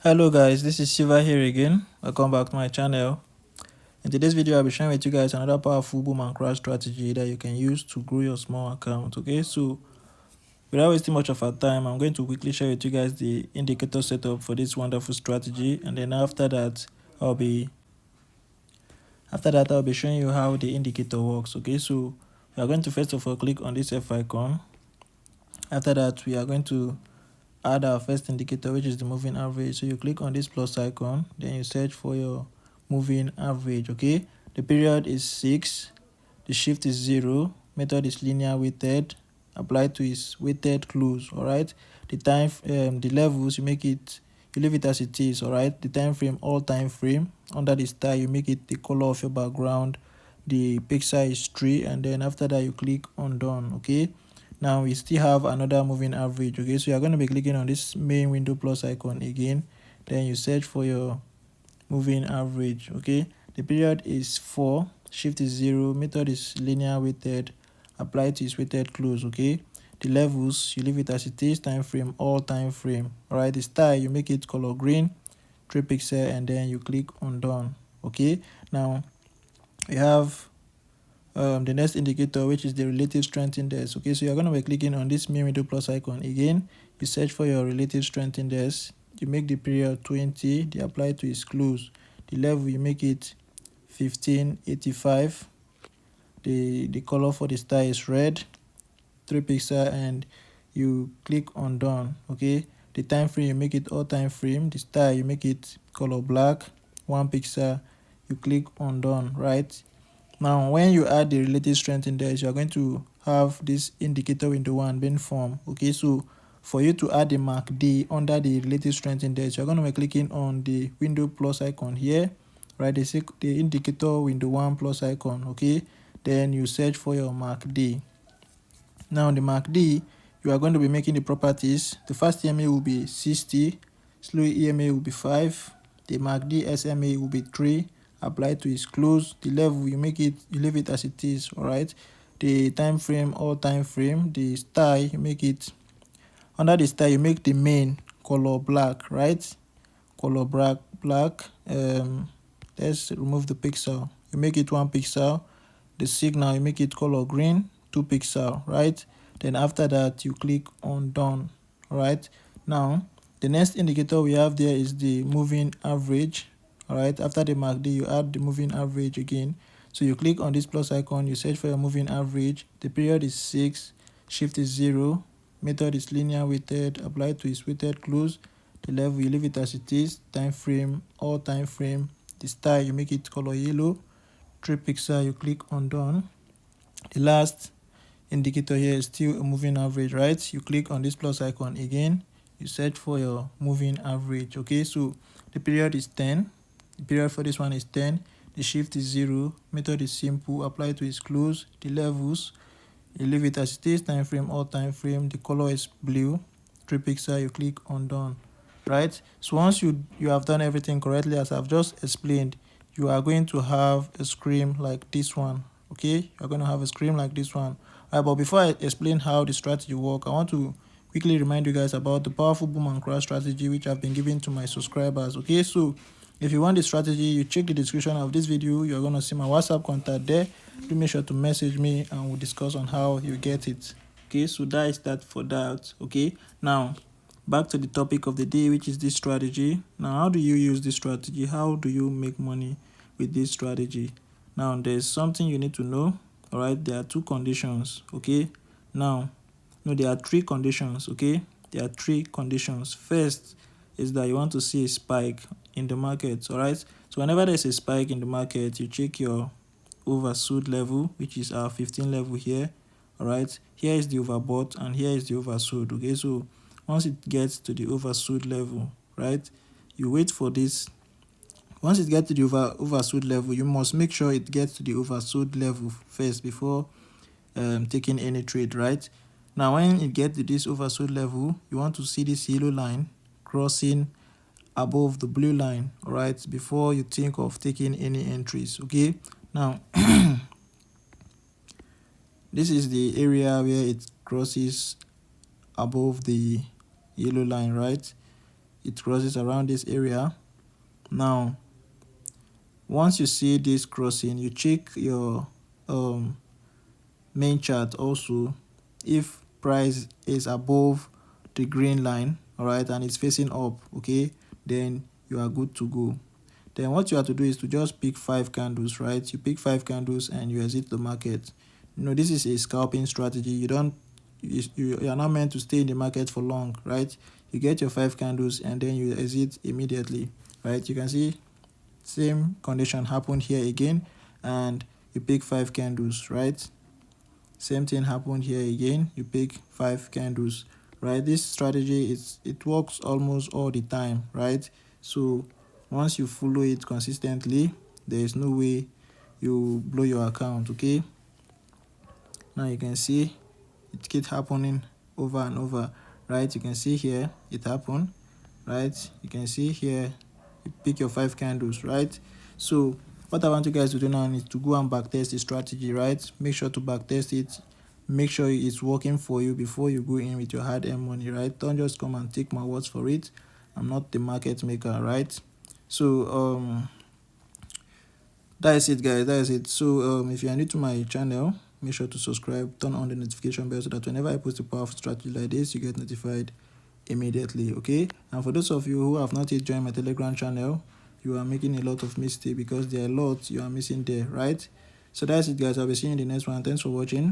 Hello guys, this is Shiva here again. Welcome back to my channel. In today's video, I'll be sharing with you guys another powerful boom and crash strategy that you can use to grow your small account. Okay, so without wasting much of our time, I'm going to quickly share with you guys the indicator setup for this wonderful strategy, and then I'll be I'll be showing you how the indicator works. Okay, so we are going to first of all click on this F icon. After that, we are going to add our first indicator, which is the moving average. So you click on this plus icon, then you search for your moving average. Okay, the period is 6, the shift is 0, method is linear weighted, applied to is weighted close. All right, the levels, you leave it as it is. All right, the time frame, all time frame. Under the star, you make it the color of your background. The pixel is 3, and then after that you click on done. Okay, now we still have another moving average. Okay, so you're going to be clicking on this main window plus icon again, then you search for your moving average. Okay, the period is 4, shift is 0, method is linear weighted, apply to is weighted close. Okay, the levels, you leave it as it is, time frame, all time frame. All right, the style, you make it color green, 3 pixel, and then you click on done. Okay, now we have the next indicator, which is the relative strength index. Okay, so you're going to be clicking on this main window plus icon again. You search for your relative strength index, you make the period 20, the apply to is close, the level you make it 1585, the color for the star is red, 3 pixel, and you click on done. Okay, the time frame, you make it all time frame, the star, you make it color black, 1 pixel, you click on done. Right, now when you add the relative strength index, you are going to have this indicator window 1 being formed. Okay, so for you to add the mark D under the relative strength index, you're going to be clicking on the window plus icon here, right? The indicator window 1 plus icon. Okay, then you search for your mark D. Now the mark D, you are going to be making the properties. The fast EMA will be 60, slow EMA will be 5, the mark D SMA will be 3, apply to is close, the level, you leave it as it is. All right, the time frame, all time frame, the style, you make it under the style, you make the main color black. Right, color black. Let's remove the pixel, you make it 1 pixel, the signal, you make it color green, 2 pixel. Right, then after that you click on done. All right, now the next indicator we have there is the moving average. All right, after the mark D, you add the moving average again. So you click on this plus icon, you search for your moving average, the period is 6, shift is 0, method is linear weighted, apply to is weighted close, the level, you leave it as it is, time frame, all time frame, the style, you make it color yellow, 3 pixel, you click on done. The last indicator here is still a moving average. Right, you click on this plus icon again, you search for your moving average. Okay, so the period is 10, the period for this one is 10, the shift is 0, method is simple, apply to is close, the levels, you leave it as it is, time frame, all time frame, the color is blue, 3 pixel, you click on done. Right, so once you have done everything correctly as I've just explained, you are going to have a screen like this one. Okay, you're going to have a screen like this one. All right, but before I explain how the strategy work, I want to quickly remind you guys about the powerful boom and crash strategy which I've been giving to my subscribers. Okay, so if you want the strategy, you check the description of this video, you're going to see my WhatsApp contact there. Do make sure to message me and we'll discuss on how you get it. Okay, so that is that for that. Okay, now back to the topic of the day, which is this strategy. Now, how do you use this strategy? How do you make money with this strategy? Now, there's something you need to know. All right, there are 2 conditions. Okay, now no, there are 3 conditions. Okay, there are 3 conditions. First is that you want to see a spike in the market. All right, so whenever there's a spike in the market, you check your oversold level, which is our 15 level here. All right, here is the overbought and here is the oversold. Okay, so once it gets to the oversold level, right, you wait for this. Once it gets to the oversold level, you must make sure it gets to the oversold level first before taking any trade. Right, now when it gets to this oversold level, you want to see this yellow line crossing above the blue line. All right, before you think of taking any entries. Okay, now this is the area where it crosses above the yellow line. Right, it crosses around this area. Now once you see this crossing, you check your main chart also. If price is above the green line, all right, and it's facing up, okay, then you are good to go. Then what you have to do is to just pick 5 candles, right? You pick 5 candles and you exit the market. This is a scalping strategy. You are not meant to stay in the market for long, right? You get your 5 candles and then you exit immediately, right? You can see same condition happened here again, and you pick 5 candles, right? Same thing happened here again, you pick 5 candles, right? This strategy, it works almost all the time, right? So once you follow it consistently, there is no way you blow your account, okay? Now you can see it keeps happening over and over, right? You can see here it happened, right? You can see here you pick your 5 candles, right? So what I want you guys to do now is to go and backtest the strategy, right? Make sure to backtest it, make sure it's working for you before you go in with your hard-earned money, right? Don't just come and take my words for it. I'm not the market maker, right? So that is it, guys. That is it. So if you are new to my channel, make sure to subscribe, turn on the notification bell so that whenever I post a powerful strategy like this, you get notified immediately, okay? And for those of you who have not yet joined my Telegram channel, you are making a lot of mistakes because there are a lot you are missing there, right? So that's it, guys. I'll be seeing you in the next one. Thanks for watching.